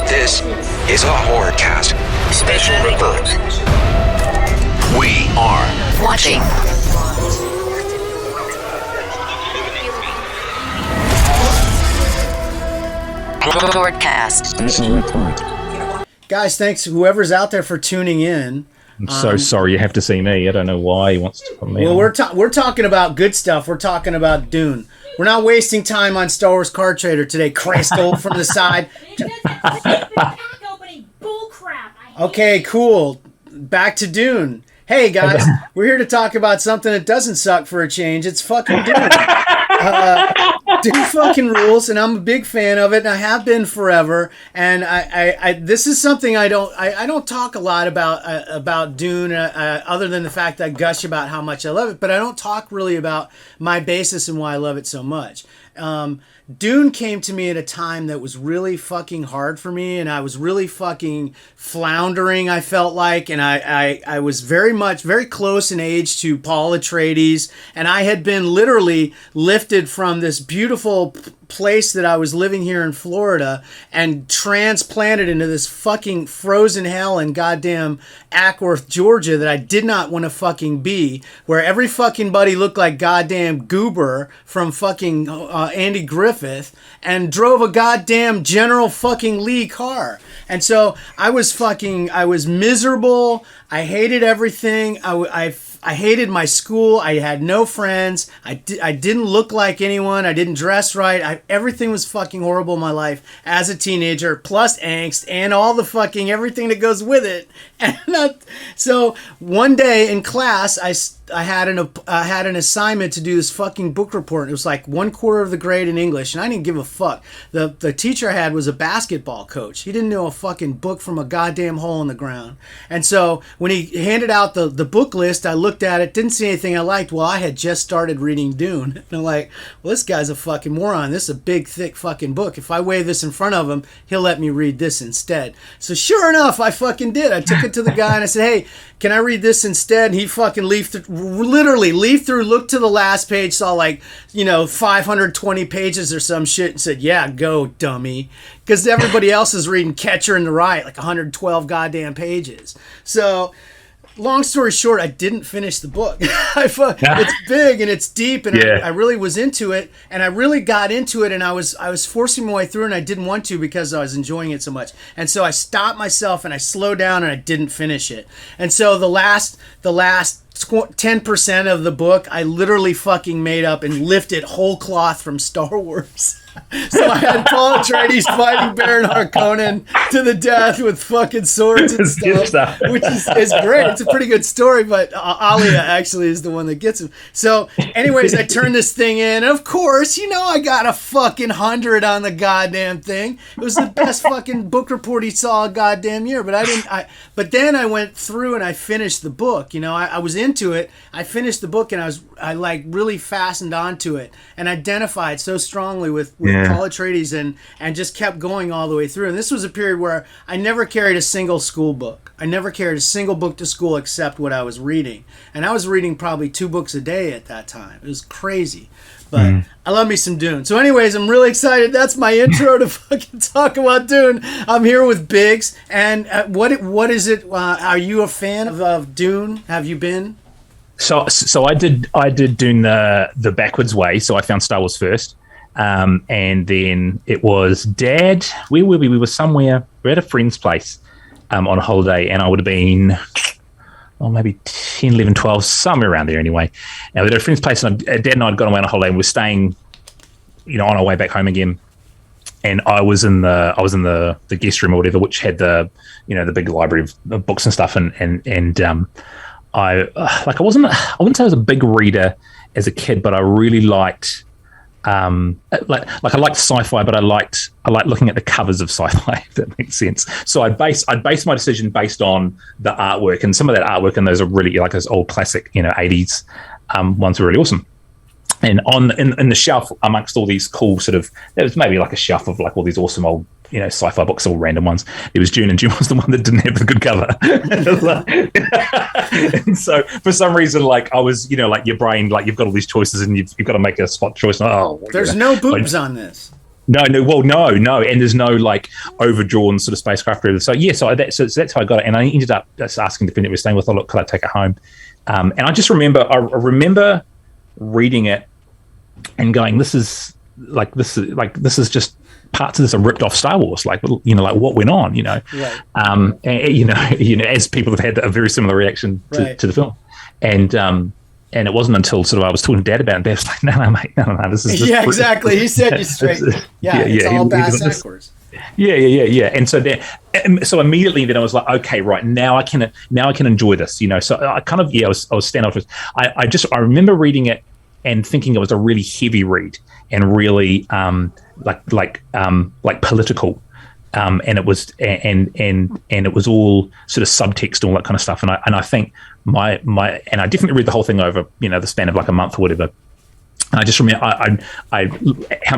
This is a Hoardcast. Special report. We are watching. Hoardcast. Special report. Guys, thanks whoever's out there for tuning in. I'm so sorry you have to see me. I don't know why he wants to put me on. We're talking about good stuff. We're talking about Dune. We're not wasting time on Star Wars Card Trader today. Crystal from the side. Okay, cool. Back to Dune. Hey guys, we're here to talk about something that doesn't suck for a change. It's fucking Dune. Dune fucking rules, and I'm a big fan of it, and I have been forever. And I this is something I don't talk a lot about Dune, other than the fact that I gush about how much I love it. But I don't talk really about my basis and why I love it so much. Dune came to me at a time that was really fucking hard for me, and I was really fucking floundering, I felt like, and I was very close in age to Paul Atreides, and I had been literally lifted from this beautiful place that I was living here in Florida and transplanted into this fucking frozen hell in goddamn Ackworth, Georgia, that I did not want to fucking be, where every fucking buddy looked like goddamn Goober from fucking Andy Griffith and drove a goddamn General fucking Lee car. And so I was miserable. I hated everything. I hated my school. I had no friends. I didn't look like anyone. I didn't dress right. Everything was fucking horrible in my life as a teenager, plus angst and all the fucking everything that goes with it. And so one day in class, I had an assignment to do this fucking book report. It was like 1/4 of the grade in English, and I didn't give a fuck. The teacher I had was a basketball coach. He didn't know a fucking book from a goddamn hole in the ground. And so when he handed out the book list, I looked at it, didn't see anything I liked. Well, I had just started reading Dune. And I'm like, well, this guy's a fucking moron. This is a big, thick fucking book. If I wave this in front of him, he'll let me read this instead. So sure enough, I fucking did. I took it to the guy and I said, hey, can I read this instead? And he fucking leafed through, looked to the last page, saw 520 pages or some shit, and said, yeah, go, dummy. Because everybody else is reading Catcher in the Rye, like 112 goddamn pages. So, long story short, I didn't finish the book. It's big and it's deep, and I really was into it, and I really got into it, and I was forcing my way through, and I didn't want to because I was enjoying it so much. And so I stopped myself and I slowed down and I didn't finish it. And so the last 10% of the book I literally fucking made up and lifted whole cloth from Star Wars. So I had Paul Atreides fighting Baron Harkonnen to the death with fucking swords and stuff, which is great. It's a pretty good story, but Alia actually is the one that gets him. So anyways, I turned this thing in, and of course, I got a fucking 100 on the goddamn thing. It was the best fucking book report he saw a goddamn year, but but then I went through and I finished the book. I was into it. I finished the book, and I really fastened onto it and identified so strongly with Paul Atreides and just kept going all the way through. And this was a period where I never carried a single school book. I never carried a single book to school except what I was reading. And I was reading probably 2 books a day at that time. It was crazy. But I love me some Dune. So anyways, I'm really excited. That's my intro to fucking talk about Dune. I'm here with Biggs. And what is it? Are you a fan of Dune? Have you been? So I did Dune the backwards way. So I found Star Wars first. And then it was Dad. Where were we? We were somewhere. We were at a friend's place on a holiday, and I would have been, maybe 10, 11, 12, somewhere around there anyway. And we were at a friend's place, and Dad and I had gone away on a holiday, and we were staying, on our way back home again. And I was in the guest room or whatever, which had the big library of books and stuff, and I wouldn't say I was a big reader as a kid, but I really liked. I liked sci-fi, but I liked looking at the covers of sci-fi, if that makes sense. So I'd base my decision based on the artwork, and some of that artwork, and those are really like those old classic, 80s ones were really awesome. And in the shelf amongst all these cool there was maybe like a shelf of like all these awesome old sci-fi books, all random ones. It was Dune, and Dune was the one that didn't have the good cover. And so for some reason, like I was, like your brain, like you've got all these choices and you've got to make a spot choice. There's no boobs on this. No, and there's no like overdrawn sort of spacecraft. So that's how I got it, and I ended up just asking the friend that was staying with, look, could I take it home? And I just remember reading it and going, this is just parts of this are ripped off Star Wars, like what went on, Right. and, as people have had a very similar reaction to the film, and it wasn't until sort of I was talking to Dad about it, and Dad was like, no, mate, no, this is yeah, exactly. He said you straight. It's all backwards. Yeah. And so immediately then I was like, okay, right, now I can enjoy this, So I kind of, I was standoffish. I remember reading it and thinking it was a really heavy read and really like political. And it was and it was all sort of subtext and all that kind of stuff. And I think my and I definitely read the whole thing over the span of like a month or whatever. And I just remember I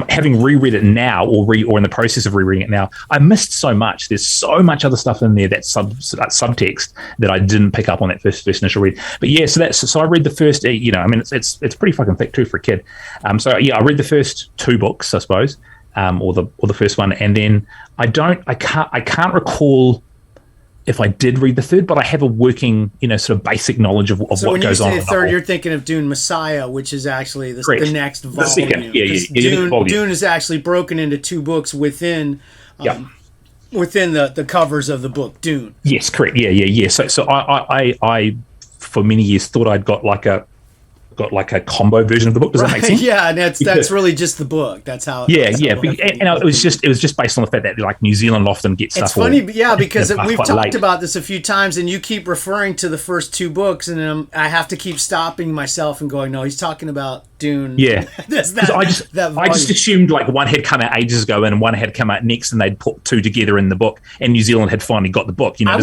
having reread it now or in the process of rereading it now, I missed so much. There's so much other stuff in there that's subtext that I didn't pick up on that first initial read. But yeah, so I read the first. It's pretty fucking thick too for a kid. I read the first 2 books, I suppose. Or the first one, and then I can't recall if I did read the third, but I have a working, sort of basic knowledge of what goes on. So when you say third, you're thinking of Dune Messiah, which is actually the next volume. The second, Dune is actually broken into 2 books within the covers of the book Dune. Yes, correct. Yeah. So I for many years thought I'd got like a combo version of the book. Does that make sense? Yeah, and that's really just the book. That's how. It was just based on the fact that like New Zealand often gets stuff. It's funny, because we've talked about this a few times, and you keep referring to the first 2 books, and I have to keep stopping myself and going, no, he's talking about Dune. Yeah, I just assumed like one had come out ages ago and one had come out next, and they'd put 2 together in the book, and New Zealand had finally got the book. I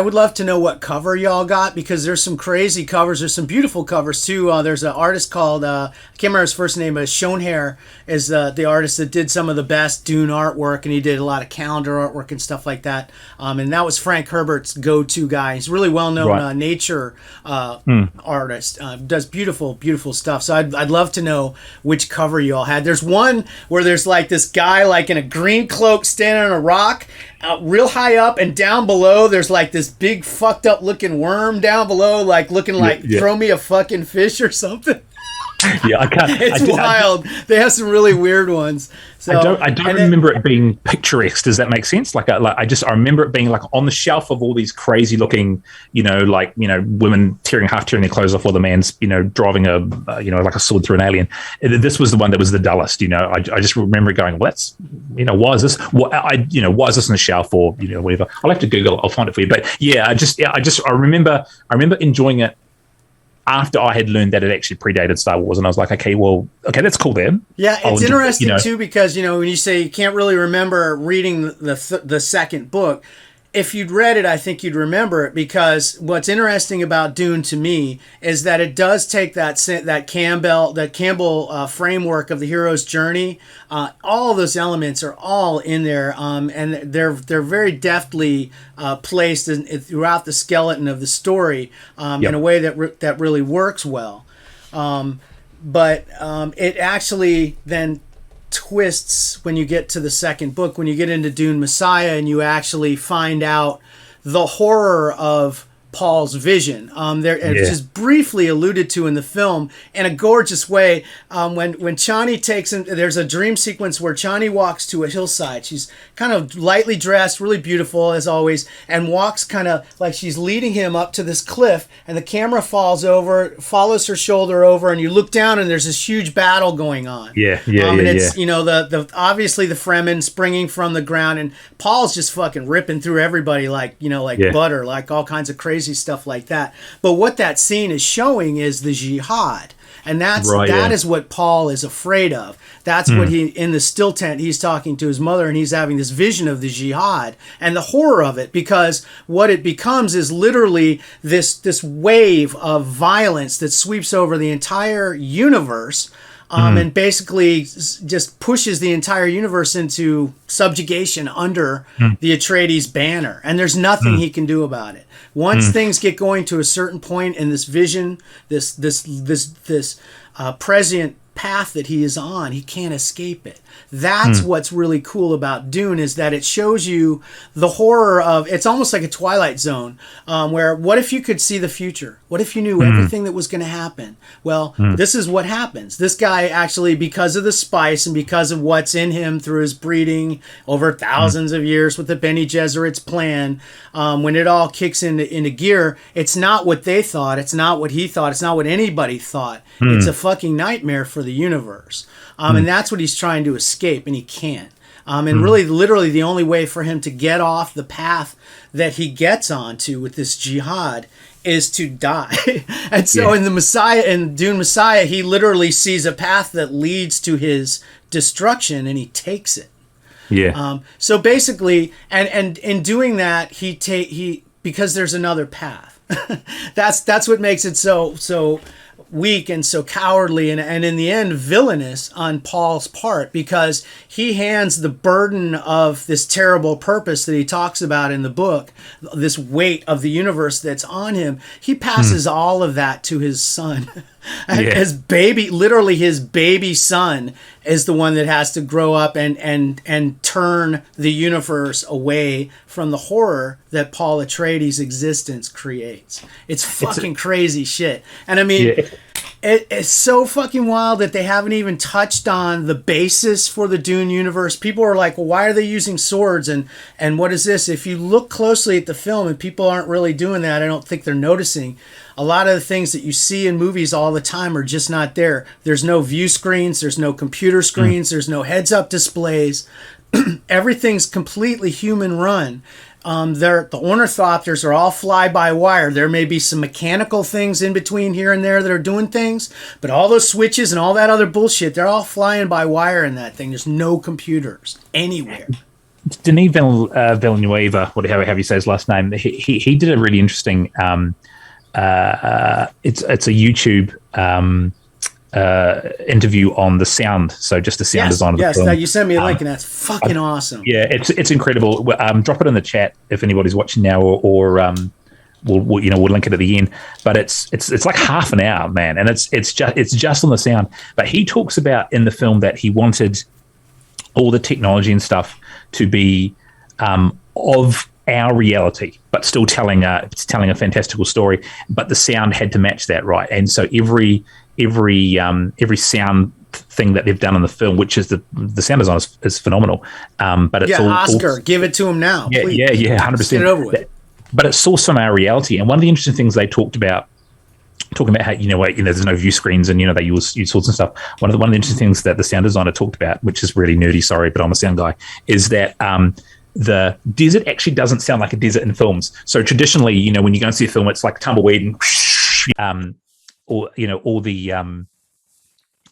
would love to know what cover y'all got, because there's some crazy covers. There's some beautiful covers too. There's an artist called I can't remember his first name, but Schoenherr is the artist that did some of the best Dune artwork, and he did a lot of calendar artwork and stuff like that. And that was Frank Herbert's go-to guy. He's a really well-known nature artist. Does beautiful stuff. So I'd love to know which cover you all had. There's one where there's like this guy like in a green cloak standing on a rock, real high up, and down below there's like this big fucked up looking worm down below, like looking like throw me a fucking fish or something. Yeah, I can't. It's wild. They have some really weird ones. So I don't remember it being picturesque. Does that make sense? I remember it being like on the shelf of all these crazy looking, women tearing their clothes off, while the man's, driving like a sword through an alien. This was the one that was the dullest. I just remember going, well, that's, why is this? Why is this in the shelf, or whatever? I'll have to Google it. I'll find it for you. But yeah, I remember enjoying it after I had learned that it actually predated Star Wars, and I was like, okay, that's cool then. Yeah, it's interesting too, because when you say you can't really remember reading the second book, if you'd read it, I think you'd remember it, because what's interesting about Dune to me is that it does take that Campbell framework of the hero's journey. All of those elements are all in there, and they're very deftly placed throughout the skeleton of the story in a way that really works well. But it actually then twists when you get to the second book, when you get into Dune Messiah, and you actually find out the horror of Paul's vision. It's just briefly alluded to in the film in a gorgeous way. When Chani takes him, there's a dream sequence where Chani walks to a hillside. She's kind of lightly dressed, really beautiful as always, and walks kind of like she's leading him up to this cliff, and the camera follows her shoulder over, and you look down, and there's this huge battle going on. And it's the obviously the Fremen springing from the ground, and Paul's just fucking ripping through everybody like butter, like all kinds of crazy stuff like that. But what that scene is showing is the jihad, and that is what Paul is afraid of. That's what he, in the still tent, he's talking to his mother, and he's having this vision of the jihad and the horror of it, because what it becomes is literally this wave of violence that sweeps over the entire universe. And basically just pushes the entire universe into subjugation under the Atreides banner, and there's nothing he can do about it. Once things get going to a certain point in this vision, this prescient path that he is on. He can't escape it. That's what's really cool about Dune, is that it shows you the horror of, it's almost like a Twilight Zone, where what if you could see the future? What if you knew everything that was going to happen? Well, this is what happens. This guy actually, because of the spice and because of what's in him through his breeding over thousands of years with the Bene Gesserit's plan, when it all kicks into gear, it's not what they thought. It's not what he thought. It's not what anybody thought. It's a fucking nightmare for the universe. And that's what he's trying to escape, and he can't. And really, literally, the only way for him to get off the path that he gets onto with this jihad is to die. And so in the Messiah, in Dune Messiah, he literally sees a path that leads to his destruction, and he takes it. Yeah. So basically, and in doing that, he because there's another path. That's what makes it so weak and so cowardly, and in the end villainous on Paul's part, because he hands the burden of this terrible purpose that he talks about in the book, this weight of the universe that's on him, he passes all of that to his son. His baby, literally his baby son, is the one that has to grow up and turn the universe away from the horror that Paul Atreides' existence creates. It's fucking crazy shit. And I mean, it's so fucking wild that they haven't even touched on the basis for the Dune universe. People are like, well, why are they using swords? And what is this? If you look closely at the film, and people aren't really doing that, I don't think they're noticing, a lot of the things that you see in movies all the time are just not there. There's no view screens. There's no computer screens. There's no heads-up displays. Everything's completely human run. The ornithopters are all fly-by-wire. There may be some mechanical things in between here and there that are doing things, but all those switches and all that other bullshit, they're all flying by wire in that thing. There's no computers anywhere. Denis Villeneuve, whatever you say his last name, he did a really interesting... it's a YouTube interview on the sound, so just the sound design of the film. Yes, you sent me a link, and that's fucking awesome. Yeah, it's incredible. Drop it in the chat if anybody's watching now, or we'll link it at the end. But it's like half an hour, man, and it's just on the sound. But he talks about in the film that he wanted all the technology and stuff to be of our reality, but still telling a fantastical story. But the sound had to match that, right? And so every sound thing that they've done in the film, which is the sound design is phenomenal. But it's Oscar, give it to him now. Yeah, please. 100%. Get it over with. But it's sourced from our reality. And one of the interesting things they talked about, talking about how there's no view screens and they use swords and stuff. One of the interesting things that the sound designer talked about, which is really nerdy, sorry, but I'm a sound guy, is that the desert actually doesn't sound like a desert in films. So traditionally, when you go and see a film, it's like tumbleweed and or all the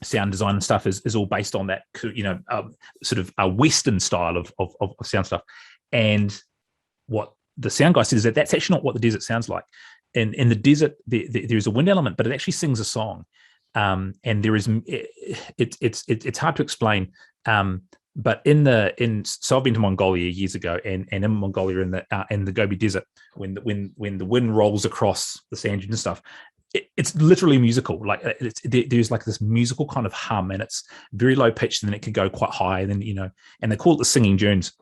sound design and stuff is all based on that sort of a Western style of sound stuff. And what the sound guy said is that that's actually not what the desert sounds like. In the desert, there's a wind element, but it actually sings a song. And there is it's hard to explain. But so I've been to Mongolia years ago, and in Mongolia in the Gobi Desert, when the wind rolls across the sand dunes and stuff, it's literally musical. Like there's like this musical kind of hum, and it's very low pitched, and then it can go quite high, and then and they call it the singing dunes.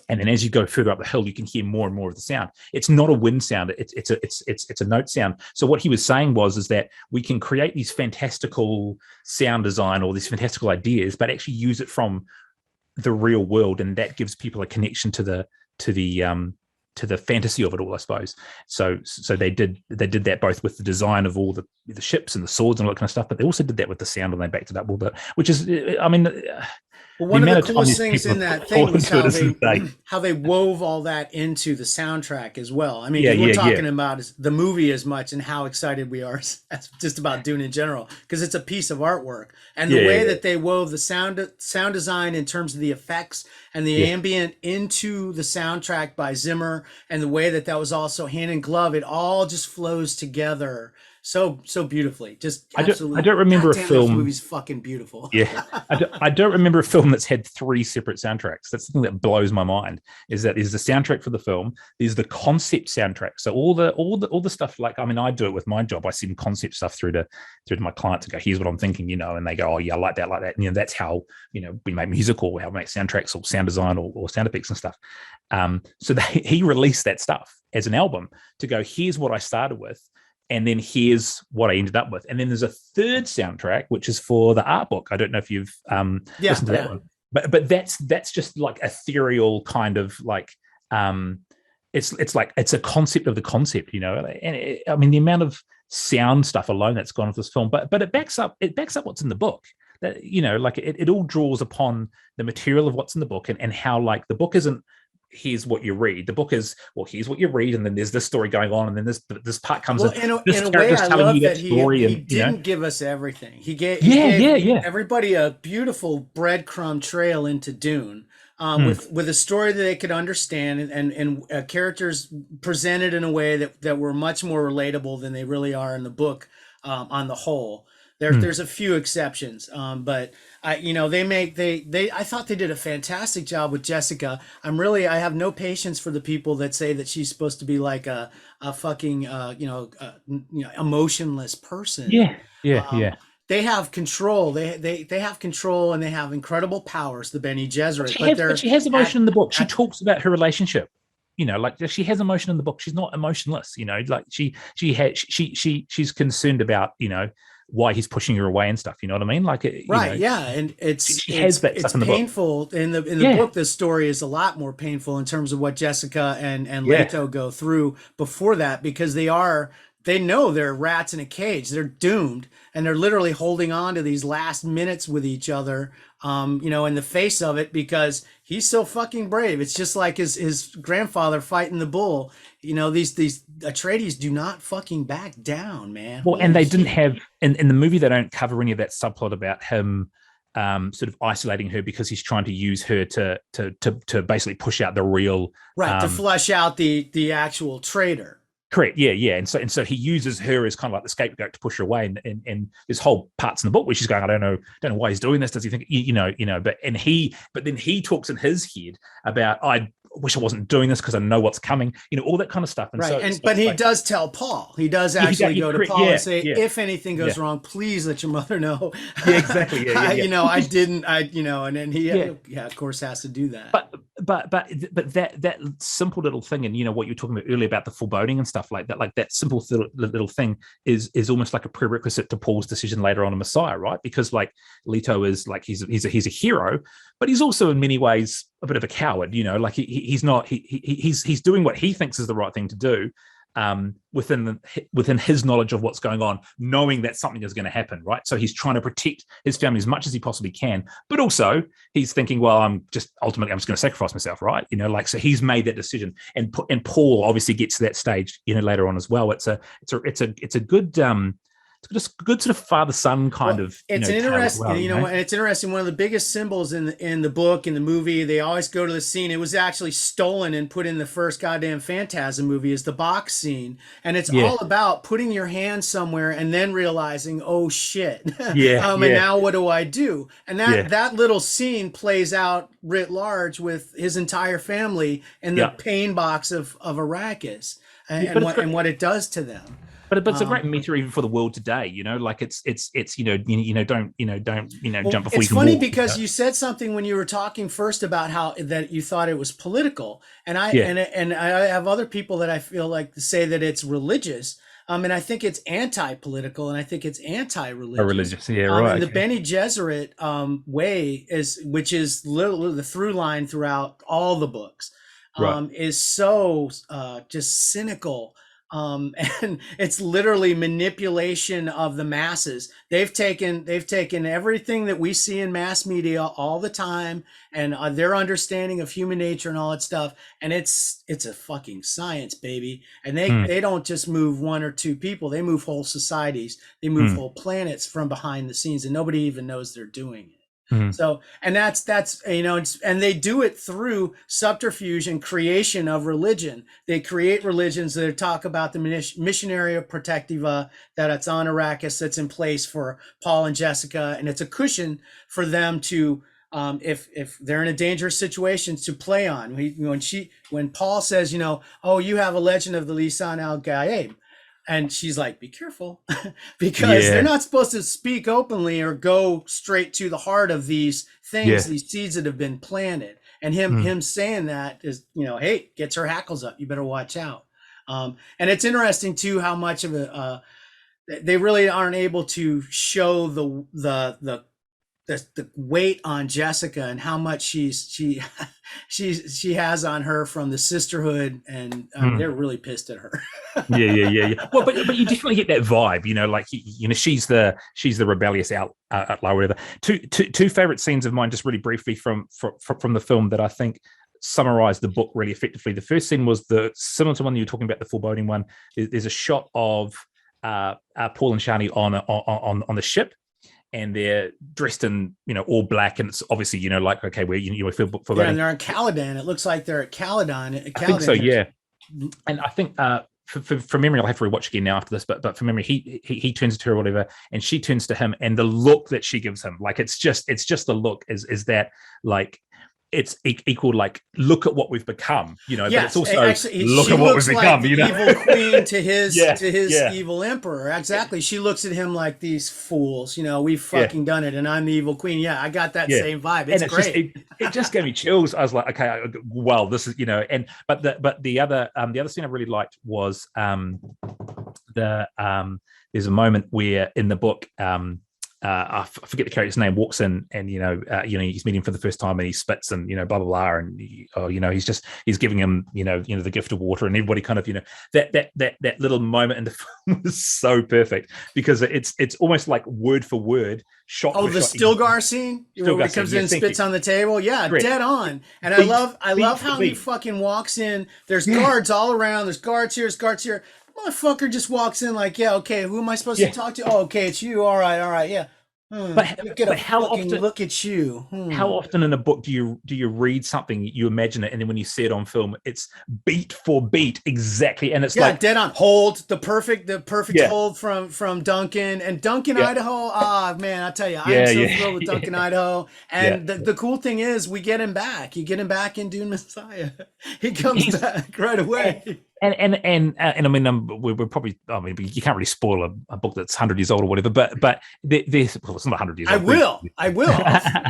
And then as you go further up the hill, you can hear more and more of the sound. It's not a wind sound; it's a note sound. So what he was saying is that we can create these fantastical sound design or these fantastical ideas, but actually use it from the real world, and that gives people a connection to the fantasy of it all, I suppose. So they did that both with the design of all the ships and the swords and all that kind of stuff, but they also did that with the sound, and they backed it up a little bit, which is, I mean, one of the coolest things in that thing was how they wove all that into the soundtrack as well. I mean, we're talking about the movie as much and how excited we are as just about Dune in general, because it's a piece of artwork. And the way that they wove the sound design in terms of the effects and the ambient into the soundtrack by Zimmer, and the way that was also hand in glove, it all just flows together so beautifully. Just I absolutely. don't remember a Goddamn, this film. movie's fucking beautiful. Yeah, I don't remember a film that's had three separate soundtracks. That's the thing that blows my mind. Is that there's the soundtrack for the film, there's the concept soundtrack. So all the stuff, like, I mean, I do it with my job. I send concept stuff through to my clients and go, here's what I'm thinking, and they go, oh yeah, I like that, and that's how we make music, or how we make soundtracks, or sound design, or sound effects and stuff. So he released that stuff as an album to go, here's what I started with, and then here's what I ended up with. And then there's a third soundtrack, which is for the art book. I don't know if you've listened to that one, but that's just like ethereal kind of like, it's like, it's a concept of the concept, and I mean, the amount of sound stuff alone that's gone with this film, but it backs up what's in the book. That, like it all draws upon the material of what's in the book, and how, like, the book isn't, here's what you read. The book is, well, here's what you read, and then there's this story going on, and then this part comes in. In a way, I love that he didn't give us everything. He gave everybody a beautiful breadcrumb trail into Dune, with a story that they could understand, and characters presented in a way that were much more relatable than they really are in the book, on the whole. There's a few exceptions, but I thought they did a fantastic job with Jessica. I have no patience for the people that say that she's supposed to be like a fucking emotionless person. Yeah. They have control. They have control, and they have incredible powers, the Bene Gesserit. But she has emotion in the book. She talks about her relationship. Like, she has emotion in the book. She's not emotionless. Like she's concerned about why he's pushing her away and stuff. You know what I mean? Like, yeah, and it's painful in the book. The story is a lot more painful in terms of what Jessica and Leto go through before that, because they know they're rats in a cage. They're doomed, and they're literally holding on to these last minutes with each other, in the face of it, because he's so fucking brave. It's just like his grandfather fighting the bull. These Atreides do not fucking back down, man. Well, and they didn't have in the movie. They don't cover any of that subplot about him sort of isolating her because he's trying to use her to basically push out the real to flush out the actual traitor. Correct. Yeah. And so he uses her as kind of like the scapegoat to push her away. And there's whole parts in the book where she's going, I don't know why he's doing this. Does he think, but then he talks in his head about, I wish I wasn't doing this because I know what's coming, all that kind of stuff. And but he does tell Paul. He does actually go to Paul and say, if anything goes wrong, please let your mother know. Yeah, exactly. I didn't, and then he, of course, has to do that. But that simple little thing, and what you were talking about earlier about the foreboding and stuff like that simple little thing is almost like a prerequisite to Paul's decision later on in Messiah, right? Because like Leto is like he's a hero, but he's also in many ways a bit of a coward, like he's doing what he thinks is the right thing to do, within his knowledge of what's going on, knowing that something is going to happen, right? So he's trying to protect his family as much as he possibly can, but also he's thinking, well, I'm just going to sacrifice myself, right? So he's made that decision, and Paul obviously gets to that stage, later on as well. It's a good it's a good sort of father-son kind of. It's an interesting, and it's interesting. One of the biggest symbols in the book, in the movie, they always go to the scene. It was actually stolen and put in the first goddamn Phantasm movie, is the box scene, and it's all about putting your hand somewhere and then realizing, oh shit, and now what do I do? And that little scene plays out writ large with his entire family in the pain box of Arrakis, and what it does to them. But it's a great metaphor even for the world today, like it's don't jump before you can walk. It's funny because you said something when you were talking first about how that you thought it was political, and I have other people that I feel like say that it's religious. And I think it's anti-political, and I think it's anti-religious. Right. And the Bene Gesserit way which is literally the through line throughout all the books, is so just cynical. And it's literally manipulation of the masses. They've taken everything that we see in mass media all the time, and their understanding of human nature and all that stuff, and it's a fucking science, baby. And they don't just move one or two people, they move whole societies, they move whole planets from behind the scenes, and nobody even knows they're doing it. So, and that's and they do it through subterfuge and creation of religion. They create religions that talk about the missionaria protectiva that it's on Arrakis, that's in place for Paul and Jessica, and it's a cushion for them to, if they're in a dangerous situation, to play on. When Paul says, oh, you have a legend of the Lisan al Gaib, and she's like, be careful, because they're not supposed to speak openly or go straight to the heart of these things, these seeds that have been planted. And him saying that is, hey, gets her hackles up. You better watch out. And it's interesting too how much of they really aren't able to show the weight on Jessica and how much she has on her from the sisterhood, and they're really pissed at her. Yeah. Well, but you definitely get that vibe, like she's the rebellious outlaw, whatever. Two favorite scenes of mine, just really briefly from the film, that I think summarize the book really effectively. The first scene was similar to one you were talking about, the foreboding one. There's a shot of Paul and Shani on the ship, and they're dressed in all black, and it's obviously like, okay, where you feel foreboding. Yeah, and they're on Caladan. It looks like they're at Caladan. I think so, yeah. And I think from memory, I'll have to rewatch again now after this, but from memory, he turns to her or whatever, and she turns to him, and the look that she gives him, like, it's just the look is that, like, it's equal, like, look at what we've become, but it's also actually, look at what we've become, like evil queen to his evil emperor. Exactly. She looks at him like, these fools, we've fucking done it, and I'm the evil queen. Yeah, I got that same vibe. It's great. It just gave me chills. I was like, okay, well, this is, but the other scene I really liked was there's a moment where in the book, I forget the character's name, walks in, and he's meeting for the first time, and he spits, and blah blah blah, and he's giving him the gift of water, and everybody kind of that little moment in the film was so perfect, because it's almost like word for word shot. Oh, the Stilgar scene where he comes in and spits on the table. Yeah, correct. Dead on. And I love how he fucking walks in. There's guards all around. There's guards here. There's guards here. Motherfucker just walks in like, yeah, okay, who am I supposed to talk to? Oh, okay, it's you. All right, yeah. But how often look at you? How often in a book do you read something, you imagine it, and then when you see it on film, it's beat for beat exactly, and it's like dead on. Hold the perfect hold from Duncan and Duncan, Idaho. Ah, man, I tell you, I am so thrilled with Duncan, Idaho. And the cool thing is, we get him back. You get him back in Dune Messiah. He comes back right away. And I mean, we're probably, you can't really spoil a book that's 100 years old or whatever, but there's, well, it's not 100 years old. I will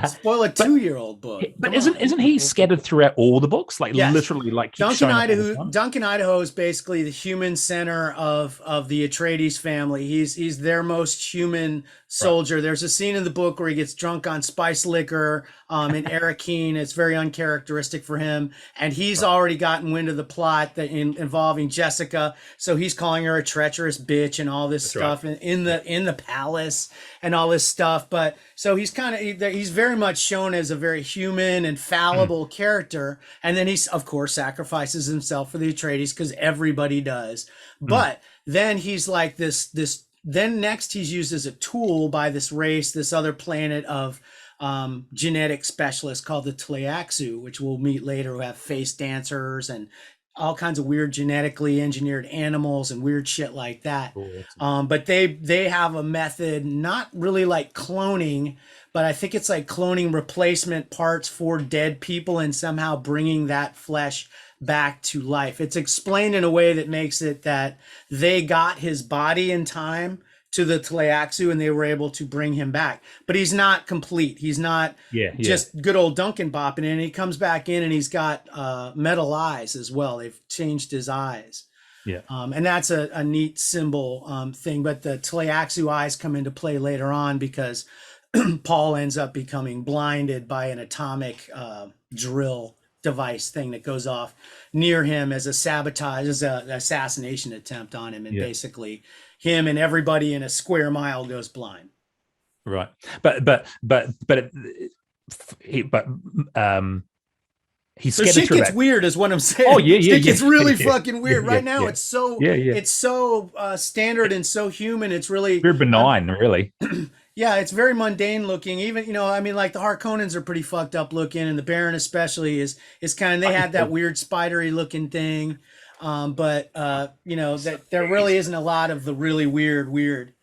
spoil a 2-year-old book. But isn't he scattered throughout all the books, like literally, like Duncan, Idaho is basically the human center of the Atreides family. He's their most human soldier. Right. There's a scene in the book where he gets drunk on spice liquor in Arakeen. It's very uncharacteristic for him, and he's already gotten wind of the plot that involving Jessica, so he's calling her a treacherous bitch and all this stuff in the palace and all this stuff. But so he's he's very much shown as a very human and fallible character, and then he's of course sacrifices himself for the Atreides, because everybody does. But then he's like this. Then next he's used as a tool by this race, this other planet of genetic specialists called the Tleilaxu, which we'll meet later, who have face dancers and all kinds of weird genetically engineered animals and weird shit like that. Cool. But they have a method, not really like cloning, but I think it's like cloning replacement parts for dead people and somehow bringing that flesh back to life. It's explained in a way that makes it that they got his body in time to the Tleilaxu and they were able to bring him back. But he's not complete. He's not just good old Duncan bopping in. He comes back in and he's got metal eyes as well. They've changed his eyes. Yeah. And that's a neat symbol thing. But the Tleilaxu eyes come into play later on because Paul ends up becoming blinded by an atomic drill device thing that goes off near him as a sabotage, as an assassination attempt on him, and basically him and everybody in a square mile goes blind. Right, but he's so shit gets weird, is what I'm saying. Oh yeah, it gets really fucking weird right now. It's so it's so standard and so human. It's really very benign, really. Yeah, it's very mundane looking. Even, I mean, like the Harkonnens are pretty fucked up looking, and the Baron especially is kind of. They had that weird spidery looking thing, but that there really isn't a lot of the really weird.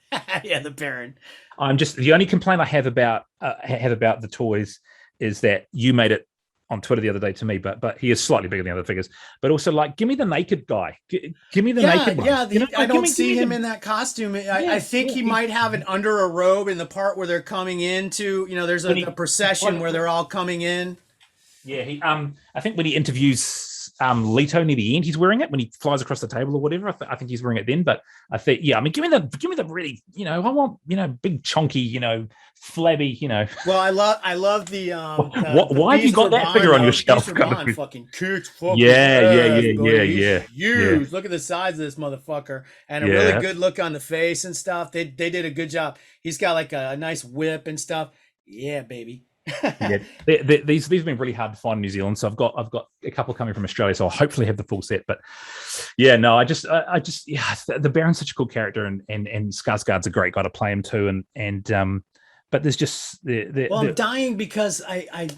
Yeah, the Baron. I'm just the only complaint I have about the toys is that you made it on Twitter the other day to me, but he is slightly bigger than the other figures. But also, like, give me the naked guy. Give me the naked one. Yeah. I don't see him in that costume. I think he might have it under a robe in the part where they're coming into. There's a procession where they're all coming in. Yeah, I think when he interviews Leto near the end, he's wearing it when he flies across the table or whatever. I think he's wearing it then. But I think, I mean, give me the really, I want, big chonky, flabby, Well, I love the. Why have you got that figure on your shelf? Fucking kicks. Yeah. Huge. Look at the size of this motherfucker, and a really good look on the face and stuff. They did a good job. He's got like a nice whip and stuff. Yeah, baby. Yeah, these have been really hard to find in New Zealand, so I've got a couple coming from Australia, so I'll hopefully have the full set. But yeah, no, I just the Baron's such a cool character, and Skarsgård's a great guy to play him too, and but there's just I'm dying because I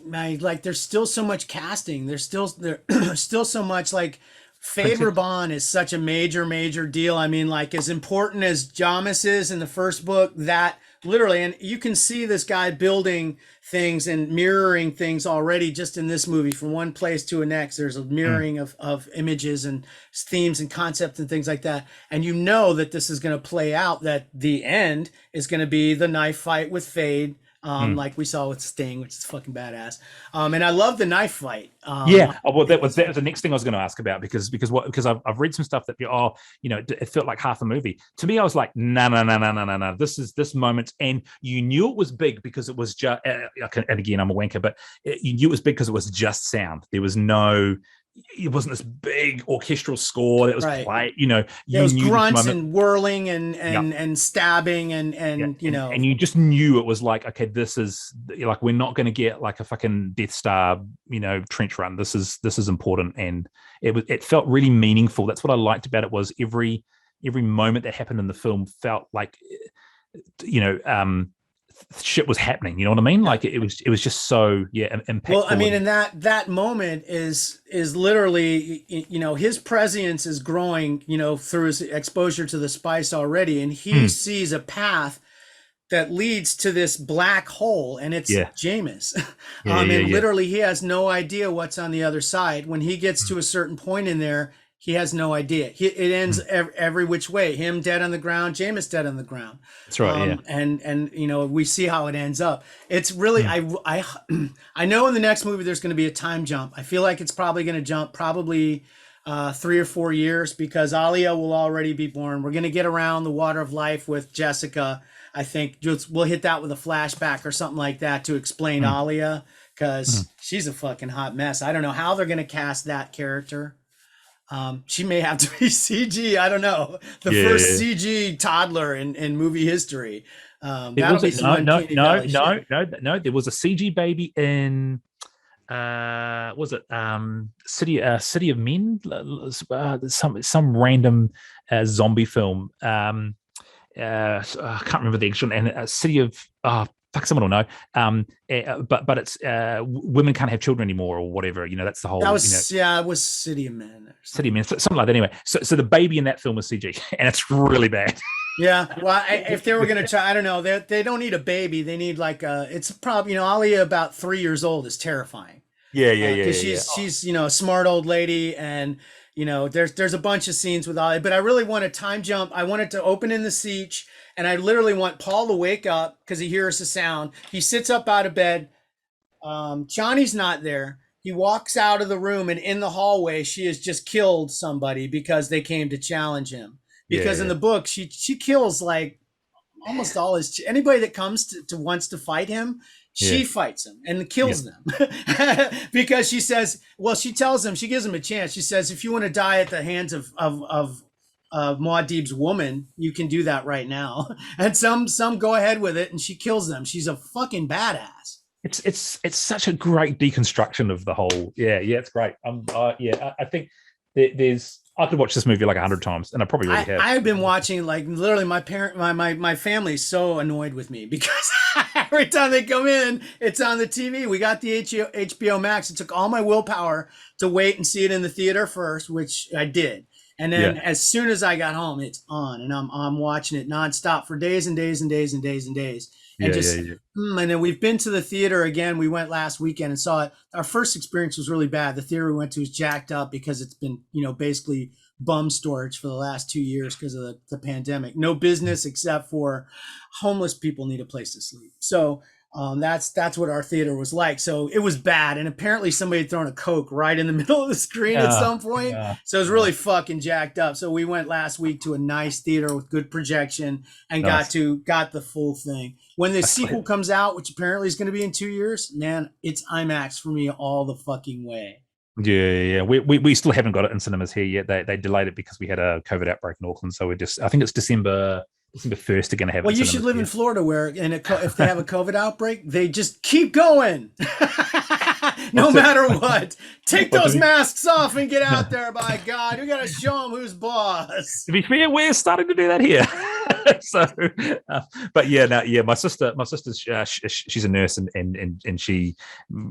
like there's still so much casting. There's still so much like. Fade Raban is such a major deal. I mean, like as important as Jamis is in the first book, that literally, and you can see this guy building things and mirroring things already just in this movie from one place to the next. There's a mirroring of images and themes and concepts and things like that. And you know that this is going to play out, that the end is going to be the knife fight with Fade. Like we saw with Sting, which is fucking badass. And I love the knife fight. Well, that was the next thing I was going to ask about because I've read some stuff that it felt like half a movie. To me, I was like, no. This moment, and you knew it was big because it was just. And again, I'm a wanker, but you knew it was big because it was just sound. There was no. It wasn't this big orchestral score that was played. There was grunts and whirling and stabbing and you just knew it was like, okay, this is like we're not going to get like a fucking Death Star, trench run. This is important, and it felt really meaningful. That's what I liked about it was every moment that happened in the film felt like, shit was happening. You know what I mean? Like it was just so impactful. Well, I mean, and that moment is literally, his prescience is growing, through his exposure to the spice already, and he sees a path that leads to this black hole, and it's Jamis. Literally, he has no idea what's on the other side. When he gets to a certain point in there, he has no idea. It ends every which way. Him dead on the ground, Jamis dead on the ground. That's right. And we see how it ends up. It's really I know in the next movie there's going to be a time jump. I feel like it's probably going to jump 3 or 4 years because Alia will already be born. We're going to get around the Water of Life with Jessica. I think we'll hit that with a flashback or something like that to explain Alia because she's a fucking hot mess. I don't know how they're going to cast that character. She may have to be CG. I don't know. The first CG toddler in movie history. No. There was a CG baby in. Was it City of Men? Some random zombie film. I can't remember the actual and City of. Someone will know. But it's women can't have children anymore or whatever. That's the whole. That was it was City of Men. City of Men, something like that. Anyway, so the baby in that film was CG, and it's really bad. Yeah, well, if they were gonna try, I don't know. They don't need a baby. They need like it's probably Alia about 3 years old is terrifying. Yeah. Because she's a smart old lady, and there's a bunch of scenes with Alia. But I really want a time jump. I want it to open in the siege. And I literally want Paul to wake up because he hears a sound. He sits up out of bed. Johnny's not there. He walks out of the room, and in the hallway, she has just killed somebody because they came to challenge him. Because in the book, she kills like almost all his anybody that comes to wants to fight him. She fights him and kills them because she says, well, she tells him, she gives him a chance. She says, if you want to die at the hands of Muad'Dib's woman, you can do that right now. And some go ahead with it, and she kills them. She's a fucking badass. It's such a great deconstruction of the whole. Yeah, it's great. I think there's. I could watch this movie like 100 times, and I probably already have. I've been watching, like, literally my family's so annoyed with me because every time they come in, it's on the TV. We got the HBO Max. It took all my willpower to wait and see it in the theater first, which I did. And then as soon as I got home, it's on, and I'm watching it nonstop for days and days and days and days and days. And and then we've been to the theater again. We went last weekend and saw it. Our first experience was really bad. The theater we went to was jacked up because it's been, basically bum storage for the last 2 years because of the pandemic. No business except for homeless people need a place to sleep. So that's what our theater was like. So it was bad. And apparently somebody had thrown a Coke right in the middle of the screen at some point. So it was really fucking jacked up. So we went last week to a nice theater with good projection and got the full thing. When the sequel comes out, which apparently is going to be in 2 years, man, it's IMAX for me all the fucking way. Yeah. We still haven't got it in cinemas here yet. They delayed it because we had a COVID outbreak in Auckland. So I think it's December 1st are going to have it. Well, you should live in Florida where if they have a COVID outbreak, they just keep going. No matter what. Take those masks off and get out there, by God. We got to show them who's boss. To be fair, we're starting to do that here. My sister's she's a nurse and she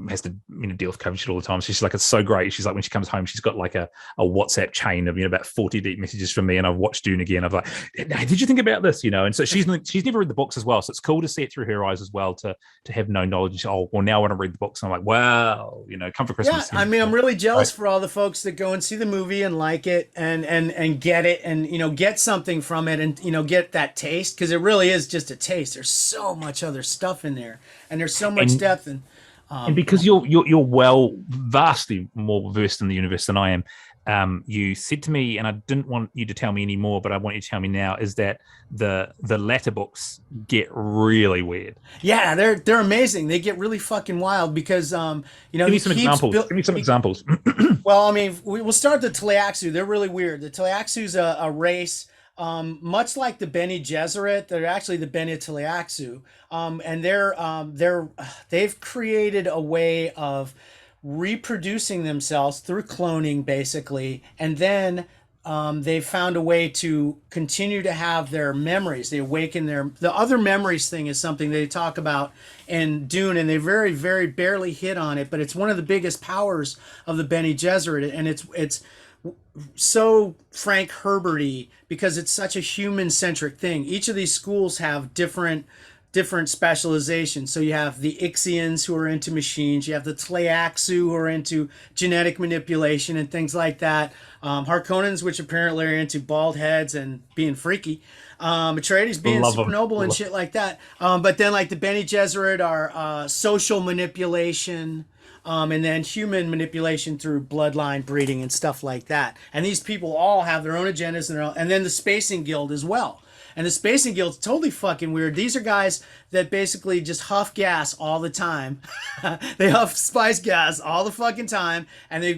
has to deal with COVID shit all the time. So she's like, it's so great. She's like, when she comes home, she's got like a WhatsApp chain of about 40 deep messages from me, and I've watched Dune again. I've like, hey, did you think about this? And so she's never read the books as well. So it's cool to see it through her eyes as well, to have no knowledge. Oh, well, now I want to read the books. And I'm like, wow, come for Christmas. Yeah, I'm really jealous for all the folks that go and see the movie and like it and get it and get something from it and get that taste, because it really is just a taste. There's so much other stuff in there, and there's so much depth and because you're vastly more versed in the universe than I am. You said to me, and I didn't want you to tell me anymore, but I want you to tell me now, is that the latter books get really weird. Yeah, they're amazing. They get really fucking wild because give me some examples. Well, I mean, we'll start with the Tleiaxu. They're really weird. The Tleiaxu's a race. Much like the Bene Gesserit, they're actually the Bene Tleiaxu, and they've created a way of reproducing themselves through cloning, basically, and then they've found a way to continue to have their memories. They awaken the other memories thing is something they talk about in Dune, and they very, very barely hit on it, but it's one of the biggest powers of the Bene Gesserit, and it's so Frank Herbert-y because it's such a human-centric thing. Each of these schools have different specializations. So you have the Ixians who are into machines. You have the Tleiaxu who are into genetic manipulation and things like that. Harkonnens, which apparently are into bald heads and being freaky. Atreides being super noble and shit like that. But then like the Bene Gesserit are social manipulation. And then human manipulation through bloodline breeding and stuff like that. And these people all have their own agendas and then the Spacing Guild as well. And the Spacing Guild's totally fucking weird. These are guys that basically just huff gas all the time. They huff spice gas all the fucking time, and they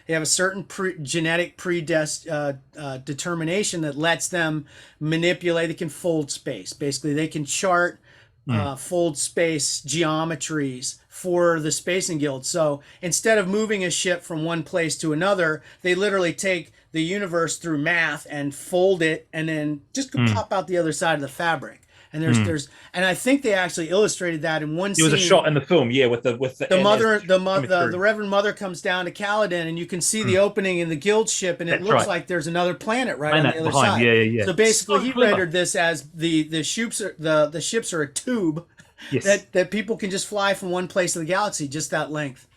have a certain genetic determination that lets them manipulate. They can fold space. Basically, they can chart fold space geometries for the Spacing Guild. So instead of moving a ship from one place to another, they literally take the universe through math and fold it and then just pop out the other side of the fabric. And there's and I think they actually illustrated that in one scene. There was a shot in the film, with the Reverend Mother comes down to Caladan, and you can see the opening in the guild ship, and it looks like there's another planet right on the other side. Yeah. So basically, he rendered this as the ships are a tube that people can just fly from one place in the galaxy, just that length,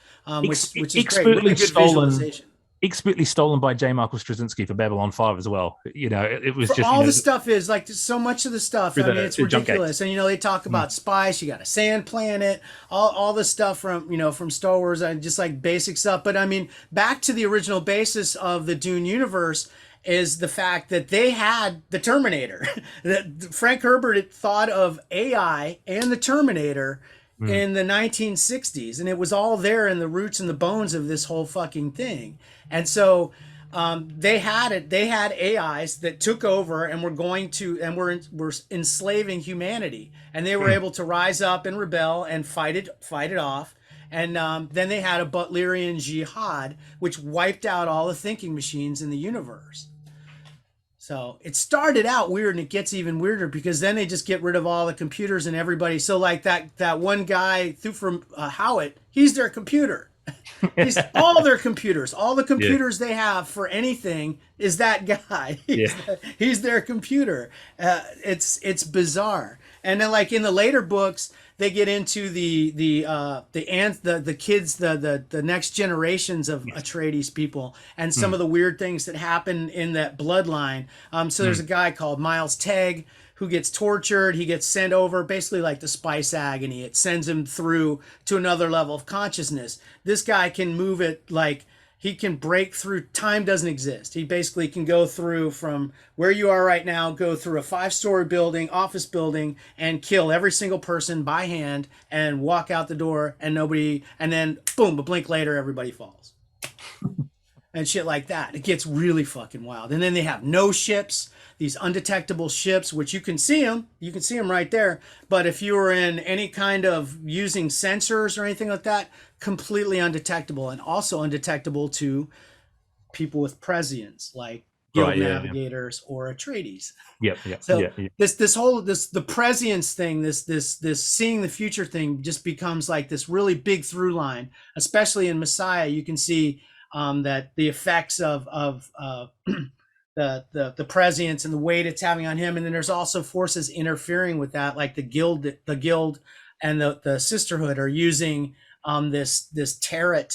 which is great. Really good visualization. Expertly stolen by J. Michael Straczynski for Babylon 5 as well. It was just all the stuff is like so much of the stuff. I mean, it's ridiculous. And they talk about spice. You got a sand planet, all the stuff from Star Wars, and just like basic stuff. But I mean, back to the original basis of the Dune universe is the fact that they had the Terminator. That Frank Herbert thought of AI and the Terminator in the 1960s, and it was all there in the roots and the bones of this whole fucking thing. And so they had it. They had AIs that took over and were enslaving humanity, and they were able to rise up and rebel and fight it off. And then they had a Butlerian jihad, which wiped out all the thinking machines in the universe. So it started out weird, and it gets even weirder because then they just get rid of all the computers and everybody. So like that one guy from Howitt, he's their computer. He's all their computers. All the computers they have for anything is that guy. He's their computer. It's bizarre. And then like in the later books, they get into the kids, the next generations of Atreides people, and some of the weird things that happen in that bloodline. So there's a guy called Miles Tegg who gets tortured. He gets sent over, basically like the spice agony. It sends him through to another level of consciousness. This guy can move it like he can break through. Time doesn't exist. He basically can go through from where you are right now, go through a 5-story building, office building, and kill every single person by hand and walk out the door, and nobody, and then boom, a blink later, everybody falls. And shit like that. It gets really fucking wild. And then they have no ships, these undetectable ships, which you can see them right there. But if you were in any kind of using sensors or anything like that, completely undetectable, and also undetectable to people with prescience, like guild navigators or Atreides. The prescience thing, this seeing the future thing just becomes like this really big through line, especially in Messiah. You can see that the effects of the prescience and the weight it's having on him, and then there's also forces interfering with that, like the guild and the sisterhood are using this tarot,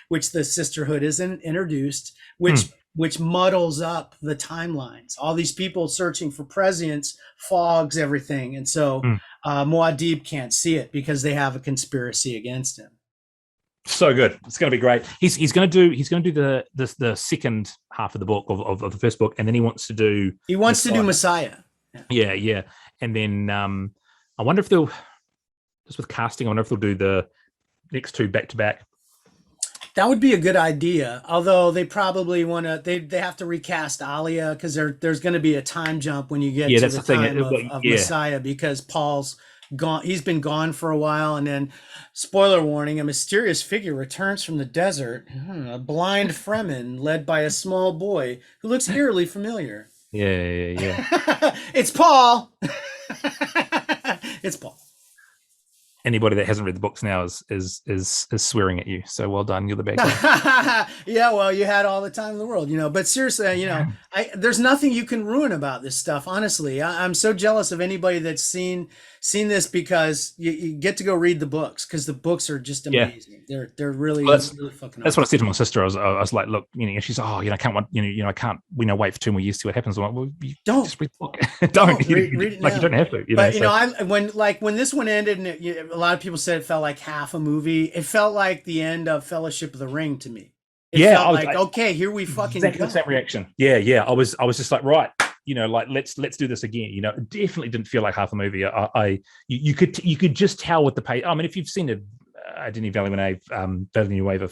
which the sisterhood isn't introduced, which muddles up the timelines. All these people searching for prescience fogs everything, and so Muad'Dib can't see it because they have a conspiracy against him. So good. It's going to be great. He's going to do the second half of the book of the first book, and then he wants to do Messiah. Yeah. And then I wonder if they'll, just with casting, I wonder if they'll do the next two back to back. That would be a good idea. Although they probably want to, they have to recast Alia because there's going to be a time jump when you get to the time of Messiah, because Paul's gone. He's been gone for a while, and then, spoiler warning, a mysterious figure returns from the desert, a blind Fremen led by a small boy who looks eerily familiar. Yeah. It's Paul. It's Paul. Anybody that hasn't read the books now is swearing at you. So well done. You're the bad guy. Yeah, well, you had all the time in the world, but seriously, there's nothing you can ruin about this stuff. Honestly, I'm so jealous of anybody that's seen this, because you get to go read the books, because the books are just amazing. They're really, really fucking awesome. That's what I said to my sister. I was like, look, she's I can't want, I can't, wait for 2 more years to see what happens. I'm like, well, you don't just read the book. Don't read it. Like, you don't have to. But when this one ended, and a lot of people said it felt like half a movie. It felt like the end of Fellowship of the Ring to me. It felt like, okay, here we fucking exactly go. The same reaction. Yeah. I was just like, right, let's do this again. It definitely didn't feel like half a movie. You could just tell with the pace. I mean, if you've seen a Denis Villeneuve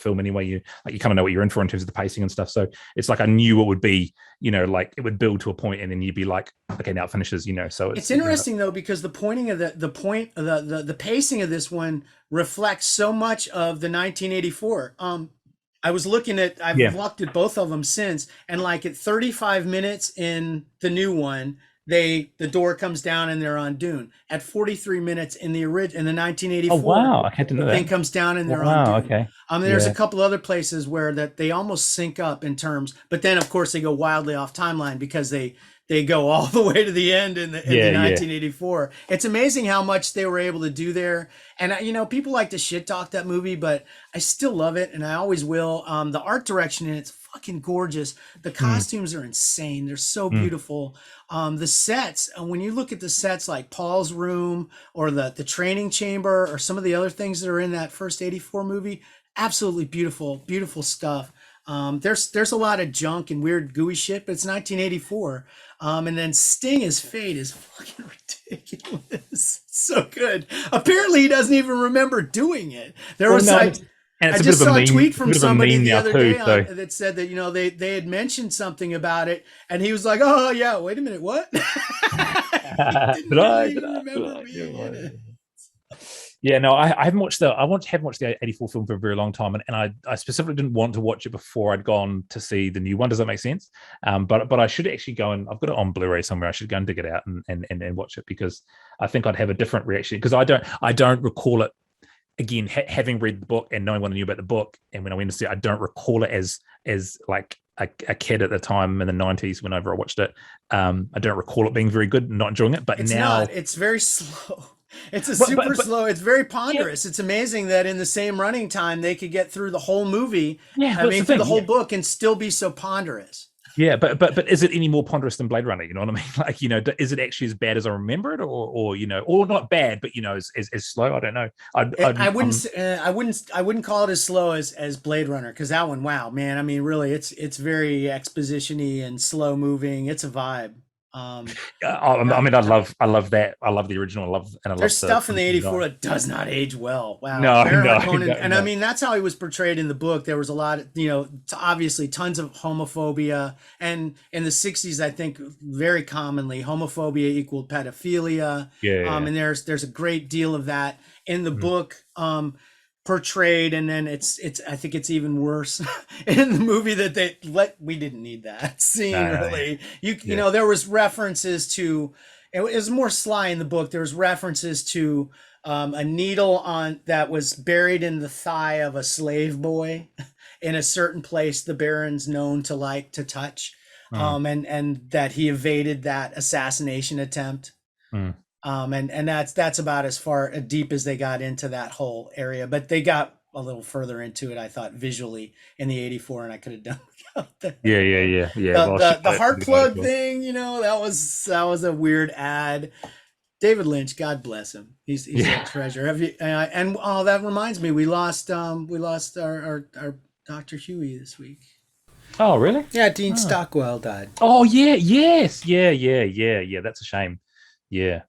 film anyway, you kind of know what you're in for in terms of the pacing and stuff. So it's like I knew it would be, like it would build to a point, and then you'd be like, okay, now it finishes. So it's interesting though, because the pointing of the pacing of this one reflects so much of the 1984. I was looking at, I've looked at both of them since, and like at 35 minutes in the new one, the door comes down and they're on Dune. At 43 minutes in the 1984, oh wow, I had to know the that. thing comes down and they're on Dune. Okay. There's a couple other places where that they almost sync up in terms, but then of course they go wildly off timeline because they go all the way to the end in the 1984. It's amazing how much they were able to do there. And people like to shit talk that movie, but I still love it, and I always will. The art direction in it's fucking gorgeous. The costumes are insane. They're so beautiful. The sets, when you look at the sets like Paul's room or the training chamber or some of the other things that are in that first 84 movie, absolutely beautiful stuff. There's a lot of junk and weird gooey shit, but it's 1984. And then Sting's fate is fucking ridiculous. So good. Apparently he doesn't even remember doing it. I just saw a tweet from somebody the other day that said that, they had mentioned something about it, and he was like, oh yeah, wait a minute, what? Yeah, no, I haven't watched haven't watched the '84 film for a very long time, and I specifically didn't want to watch it before I'd gone to see the new one. Does that make sense? But I should actually go, and I've got it on Blu-ray somewhere. I should go and dig it out and watch it, because I think I'd have a different reaction, because I don't recall it again, having read the book and knowing what I knew about the book, and when I went to see it, I don't recall it as like a kid at the time in the '90s whenever I watched it. I don't recall it being very good, not enjoying it. But it's very slow. It's slow. It's very ponderous. Yeah. It's amazing that in the same running time they could get through the whole movie. Yeah, through the whole book and still be so ponderous. Yeah, but is it any more ponderous than Blade Runner? You know what I mean? Like, is it actually as bad as I remember it, or not bad, but as slow? I don't know. I wouldn't call it as slow as Blade Runner, because that one, wow, man. I mean, really, it's very exposition-y and slow moving. It's a vibe. I mean, I love that. I love the original. There's stuff in the '84 that does not age well. Wow. No. I mean, that's how he was portrayed in the book. There was a lot of, obviously tons of homophobia, and in the '60s, I think very commonly homophobia equaled pedophilia. And there's a great deal of that in the book. Portrayed, and then it's I think it's even worse in the movie that we didn't need that scene. Really, there was references to, it was more sly in the book. There was references to a needle that was buried in the thigh of a slave boy in a certain place the Baron's known to like to touch, and that he evaded that assassination attempt. And that's about as far deep as they got into that whole area, but they got a little further into it, I thought, visually in the '84, and I could have done without that. Yeah. The heart plug thing, that was a weird ad. David Lynch, God bless him, he's a treasure. Have you? And that reminds me, we lost our Dr. Huey this week. Oh, really? Yeah, Dean Stockwell died. Oh, yeah, yes, yeah. That's a shame. Yeah.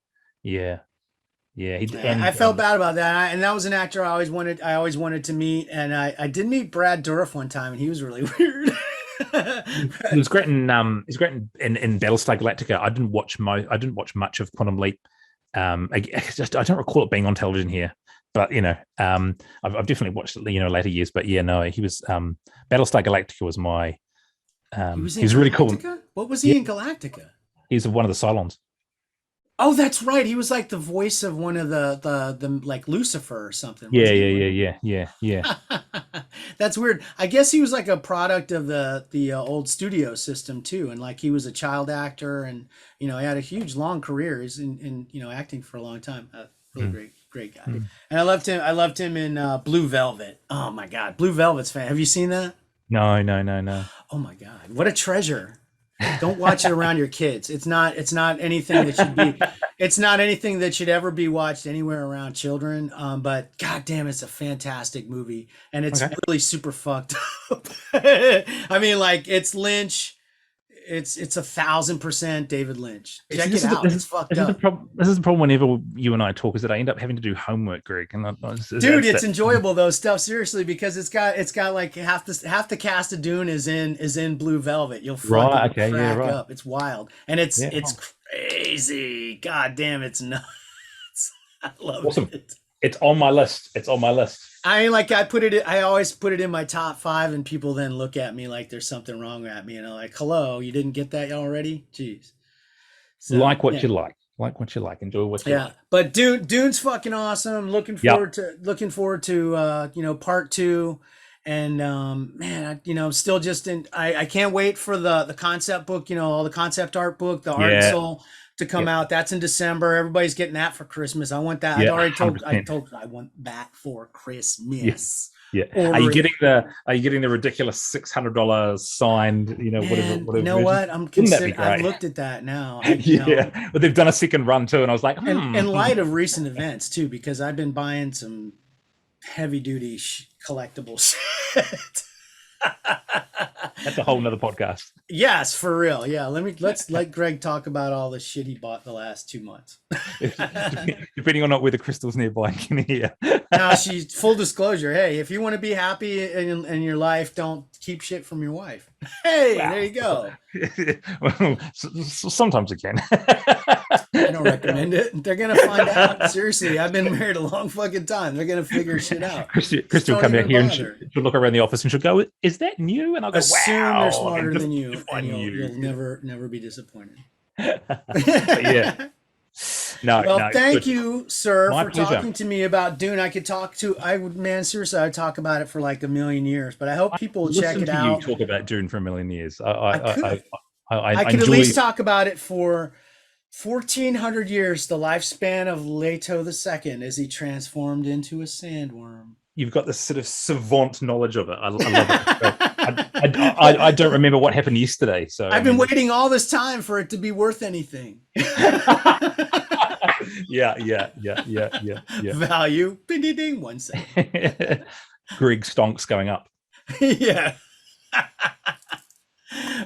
I felt bad about that, and that was an actor I always wanted to meet, and I did meet Brad Dourif one time, and he was really weird. He was great in Battlestar Galactica. I didn't watch much of Quantum Leap. I don't recall it being on television here, but I've definitely watched it later years. But he was Battlestar Galactica was my. He was really cool. What was he in Galactica? He was one of the Cylons. Oh, that's right. He was like the voice of one of the like Lucifer or something. Yeah. That's weird. I guess he was like a product of the old studio system too, and like he was a child actor, and he had a huge long career. He's in acting for a long time. Really great guy. And I loved him in Blue Velvet. Oh my God, Blue Velvet's fan. Have you seen that? No. Oh my God, what a treasure. Don't watch it around your kids. It's not anything that should be. It's not anything that should ever be watched anywhere around children. But God damn, it's a fantastic movie, and it's really super fucked up. I mean, like, it's Lynch. It's 1,000% David Lynch. Check it out. It's fucked up. This is the problem whenever you and I talk, is that I end up having to do homework, Greg. And it's enjoyable though, stuff, seriously, because it's got like half the cast of Dune is in Blue Velvet. You'll fucking crack up. It's wild, and it's crazy. God damn, it's nuts. I love it. It's on my list. I mean, like, I always put it in my top 5, and people then look at me like there's something wrong with me, and I'm like, hello, you didn't get that already? Jeez. So, you like. Enjoy what you like. But Dune's fucking awesome. Looking forward to part 2. And man, I'm still just I can't wait for the concept book, all the concept art book, the Art and Soul to come out. That's in December. Everybody's getting that for Christmas. I want that. I want that for Christmas. Yeah. Are you getting the ridiculous $600 signed, whatever? You know what? I'm considering. I've looked at that now. But they've done a second run too, and I was like, in light of recent events too, because I've been buying some heavy duty collectible shit. That's a whole nother podcast. Yes, for real. Yeah, let's let Gregg talk about all the shit he bought the last 2 months. Depending on where the crystal's nearby, can hear. Now, she's full disclosure. Hey, if you want to be happy in your life, don't keep shit from your wife. Hey, wow. There you go. Well, sometimes it can. I don't recommend it. They're gonna find out. Seriously, I've been married a long fucking time. They're gonna figure shit out. Christy will come out here and she'll look around the office and she'll go, "Is that new?" And I'll go, assume "Wow, they're smarter than you, and you'll never be disappointed. Yeah. No. Thank you, sir, My for pleasure. talking to me about Dune. I could talk to. Seriously, I'd talk about it for like a million years. But I hope people will check it out. You talk about Dune for a million years. I could enjoy at least talk about it for 1,400 years, the lifespan of Leto II, as he transformed into a sandworm. You've got this sort of savant knowledge of it. I love it. I don't remember what happened yesterday. So I've been waiting all this time for it to be worth anything. Yeah. Value. Ding, ding, ding. 1 second. Gregg stonks going up. Yeah.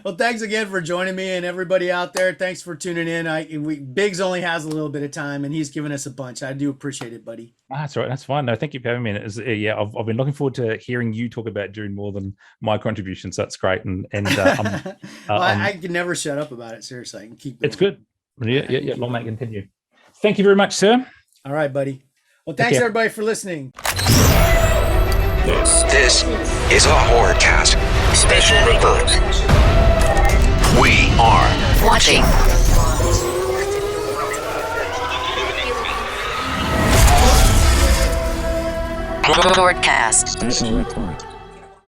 Well, thanks again for joining me, and everybody out there. Thanks for tuning in. Biggs only has a little bit of time, and he's given us a bunch. I do appreciate it, buddy. That's all right. That's fine. No, thank you for having me. I've been looking forward to hearing you talk about Dune more than my contribution. So that's great. And I can never shut up about it. Seriously, I can keep going. It's good. Yeah. Long may it continue. Thank you very much, sir. All right, buddy. Well, thanks everybody for listening. This is a Hoardcast special report. We are watching. Hoardcast. Special report.